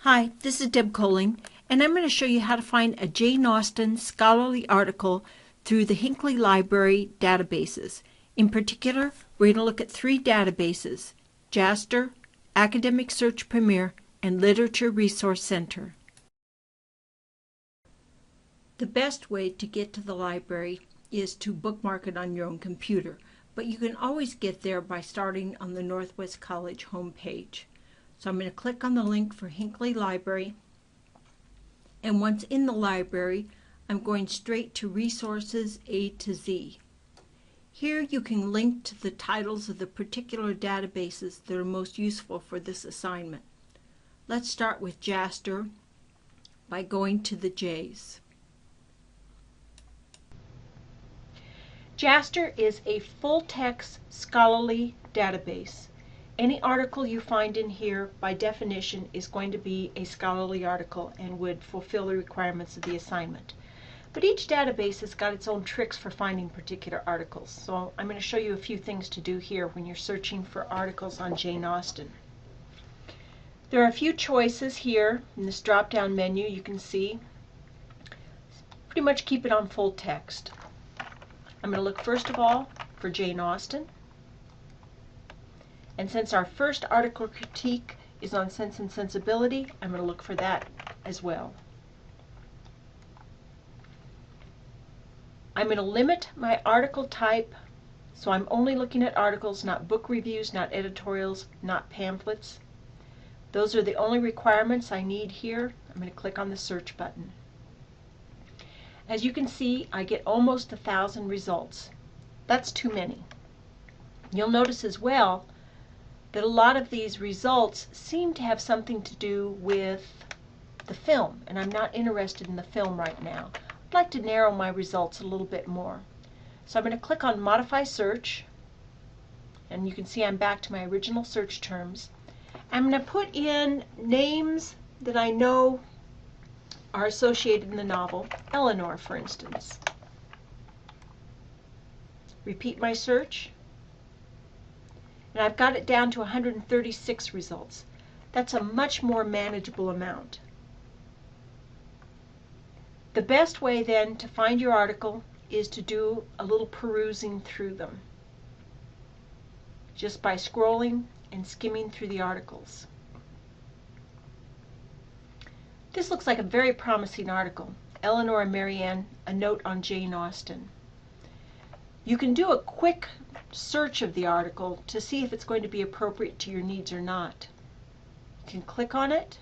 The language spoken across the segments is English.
Hi, this is Deb Colling, and I'm going to show you how to find a Jane Austen scholarly article through the Hinckley Library databases. In particular, we're going to look at three databases: JASTR, Academic Search Premier, and Literature Resource Center. The best way to get to the library is to bookmark it on your own computer, but you can always get there by starting on the Northwest College homepage. So I'm going to click on the link for Hinckley Library, and once in the library, I'm going straight to Resources A to Z. Here you can link to the titles of the particular databases that are most useful for this assignment. Let's start with JASTR by going to the J's. JASTR is a full-text scholarly database. Any article you find in here, by definition, is going to be a scholarly article and would fulfill the requirements of the assignment. But each database has got its own tricks for finding particular articles. So I'm going to show you a few things to do here when you're searching for articles on Jane Austen. There are a few choices here in this drop-down menu. You can see pretty much keep it on full text. I'm going to look first of all for Jane Austen. And since our first article critique is on Sense and Sensibility, I'm going to look for that as well. I'm going to limit my article type, so I'm only looking at articles, not book reviews, not editorials, not pamphlets. Those are the only requirements I need here. I'm going to click on the search button. As you can see, I get almost 1,000 results. That's too many. You'll notice as well that a lot of these results seem to have something to do with the film, and I'm not interested in the film right now. I'd like to narrow my results a little bit more. So I'm going to click on Modify Search, and you can see I'm back to my original search terms. I'm going to put in names that I know are associated in the novel. Eleanor, for instance. Repeat my search. And I've got it down to 136 results. That's a much more manageable amount. The best way then to find your article is to do a little perusing through them, just by scrolling and skimming through the articles. This looks like a very promising article. Eleanor and Marianne, a note on Jane Austen. You can do a quick search of the article to see if it's going to be appropriate to your needs or not. You can click on it,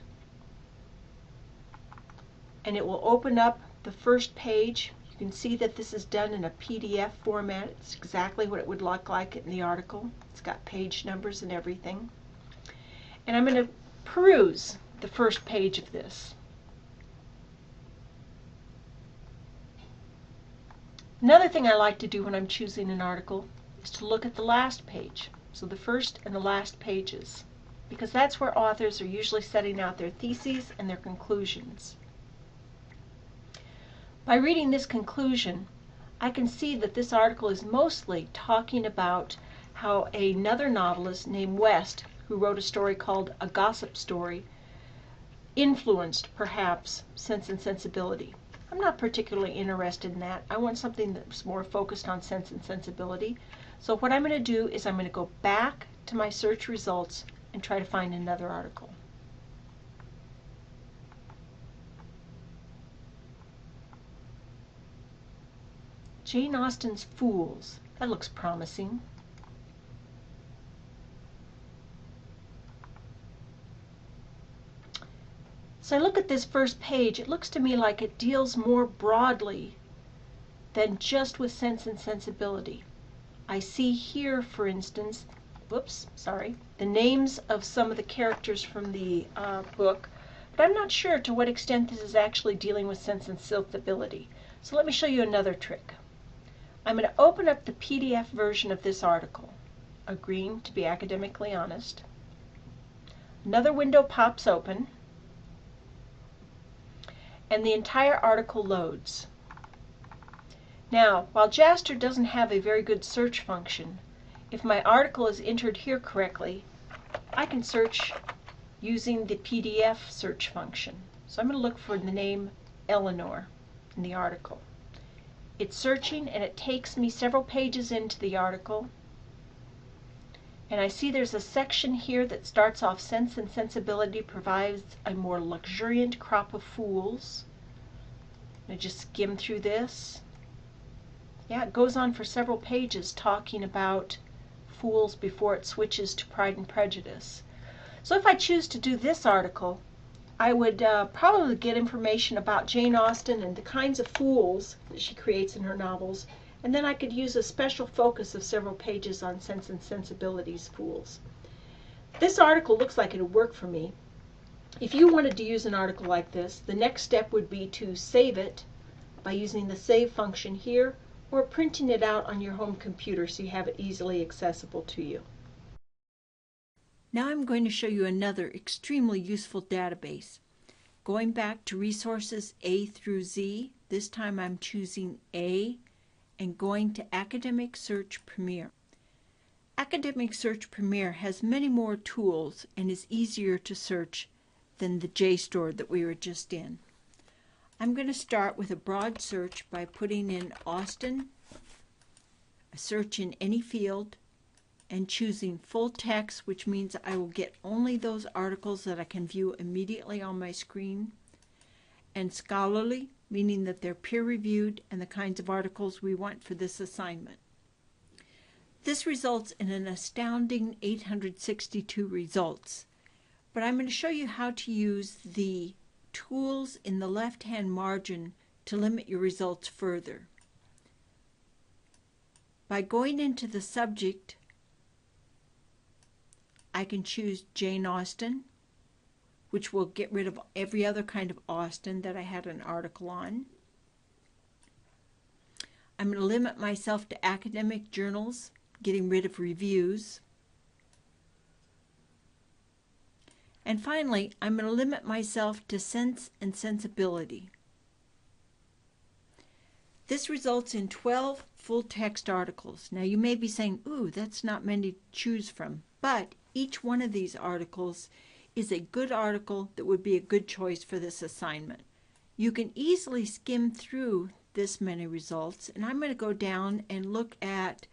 and it will open up the first page. You can see that this is done in a PDF format. It's exactly what it would look like in the article. It's got page numbers and everything. And I'm going to peruse the first page of this. Another thing I like to do when I'm choosing an article is to look at the last page, so the first and the last pages, because that's where authors are usually setting out their theses and their conclusions. By reading this conclusion, I can see that this article is mostly talking about how another novelist named West, who wrote a story called A Gossip Story, influenced, perhaps, Sense and Sensibility. I'm not particularly interested in that. I want something that's more focused on Sense and Sensibility. So what I'm going to do is I'm going to go back to my search results and try to find another article. Jane Austen's Fools. That looks promising. So I look at this first page. It looks to me like it deals more broadly than just with Sense and Sensibility. I see here, for instance, the names of some of the characters from the book, but I'm not sure to what extent this is actually dealing with Sense and Sensibility. So let me show you another trick. I'm going to open up the PDF version of this article, agreeing to be academically honest. Another window pops open, and the entire article loads. Now, while JASTR doesn't have a very good search function, if my article is entered here correctly, I can search using the PDF search function. So I'm going to look for the name Eleanor in the article. It's searching and it takes me several pages into the article. And I see there's a section here that starts off Sense and Sensibility provides a more luxuriant crop of fools. I just skim through this. Yeah, it goes on for several pages talking about fools before it switches to Pride and Prejudice. So if I choose to do this article, I would probably get information about Jane Austen and the kinds of fools that she creates in her novels, and then I could use a special focus of several pages on Sense and Sensibility's fools. This article looks like it would work for me. If you wanted to use an article like this, the next step would be to save it by using the save function here, or printing it out on your home computer so you have it easily accessible to you. Now I'm going to show you another extremely useful database. Going back to resources A through Z, this time I'm choosing A and going to Academic Search Premier. Academic Search Premier has many more tools and is easier to search than the JSTOR that we were just in. I'm going to start with a broad search by putting in Austen, a search in any field, and choosing full text, which means I will get only those articles that I can view immediately on my screen, and scholarly, meaning that they're peer-reviewed and the kinds of articles we want for this assignment. This results in an astounding 862 results, but I'm going to show you how to use the tools in the left-hand margin to limit your results further. By going into the subject, I can choose Jane Austen, which will get rid of every other kind of Austen that I had an article on. I'm going to limit myself to academic journals, getting rid of reviews. And finally, I'm going to limit myself to Sense and Sensibility. This results in 12 full-text articles. Now you may be saying, ooh, that's not many to choose from, but each one of these articles is a good article that would be a good choice for this assignment. You can easily skim through this many results, and I'm going to go down and look at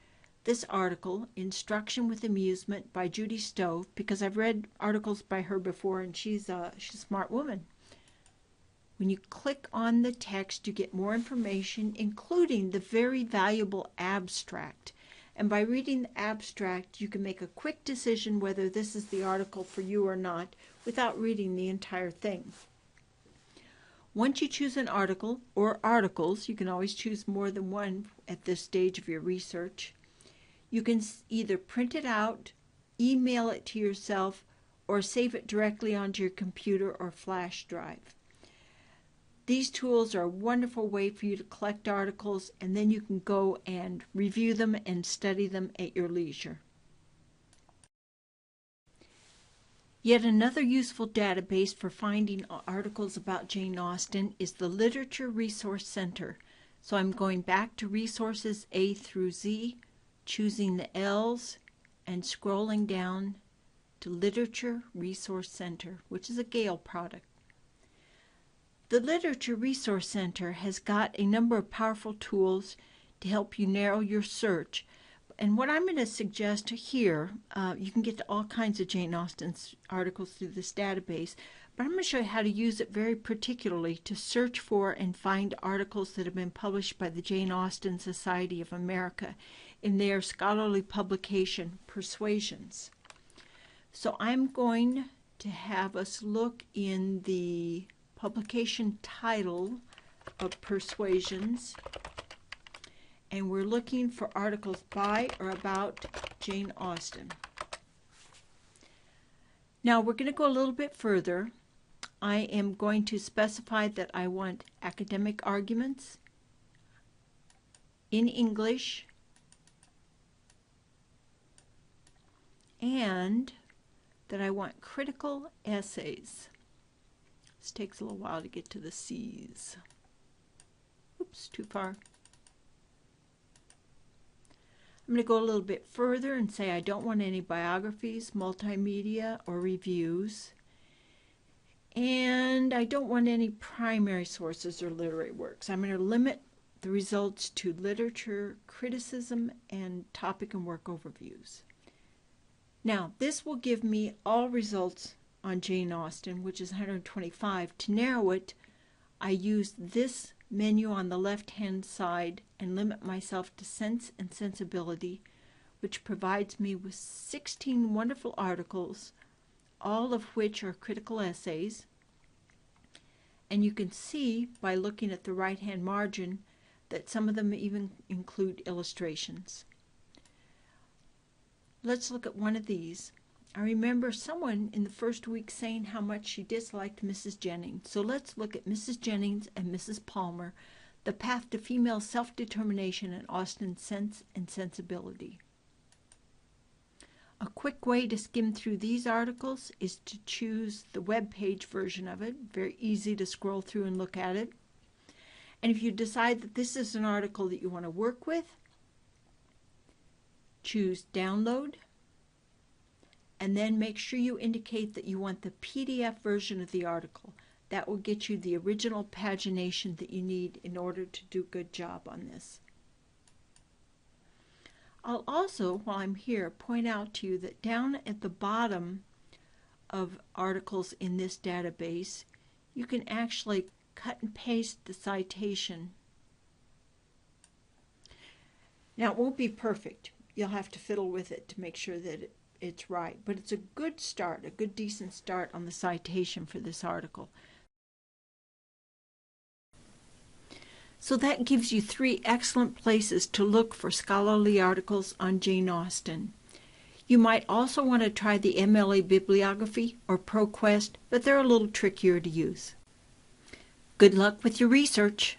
this article, Instruction with Amusement by Judy Stove, because I've read articles by her before and she's a smart woman. When you click on the text, you get more information, including the very valuable abstract. And by reading the abstract, you can make a quick decision whether this is the article for you or not without reading the entire thing. Once you choose an article or articles, you can always choose more than one at this stage of your research. You can either print it out, email it to yourself, or save it directly onto your computer or flash drive. These tools are a wonderful way for you to collect articles, and then you can go and review them and study them at your leisure. Yet another useful database for finding articles about Jane Austen is the Literature Resource Center. So I'm going back to resources A through Z, choosing the L's, and scrolling down to Literature Resource Center, which is a Gale product. The Literature Resource Center has got a number of powerful tools to help you narrow your search. And what I'm going to suggest here, you can get to all kinds of Jane Austen's articles through this database, but I'm going to show you how to use it very particularly to search for and find articles that have been published by the Jane Austen Society of America in their scholarly publication, Persuasions. So I'm going to have us look in the publication title of Persuasions, and we're looking for articles by or about Jane Austen. Now we're going to go a little bit further. I am going to specify that I want academic arguments in English and that I want critical essays. This takes a little while to get to the C's. Oops, too far. I'm going to go a little bit further and say I don't want any biographies, multimedia, or reviews. And I don't want any primary sources or literary works. I'm going to limit the results to literature, criticism, and topic and work overviews. Now, this will give me all results on Jane Austen, which is 125. To narrow it, I use this menu on the left-hand side and limit myself to Sense and Sensibility, which provides me with 16 wonderful articles, all of which are critical essays. And you can see by looking at the right-hand margin that some of them even include illustrations. Let's look at one of these. I remember someone in the first week saying how much she disliked Mrs. Jennings. So let's look at Mrs. Jennings and Mrs. Palmer, The Path to Female Self-Determination in Austen's Sense and Sensibility. A quick way to skim through these articles is to choose the web page version of it. Very easy to scroll through and look at it. And if you decide that this is an article that you want to work with, choose Download, and then make sure you indicate that you want the PDF version of the article. That will get you the original pagination that you need in order to do a good job on this. I'll also, while I'm here, point out to you that down at the bottom of articles in this database, you can actually cut and paste the citation. Now, it won't be perfect. You'll have to fiddle with it to make sure that it's right, but it's a good start, a good decent start on the citation for this article. So that gives you 3 excellent places to look for scholarly articles on Jane Austen. You might also want to try the MLA Bibliography or ProQuest, but they're a little trickier to use. Good luck with your research.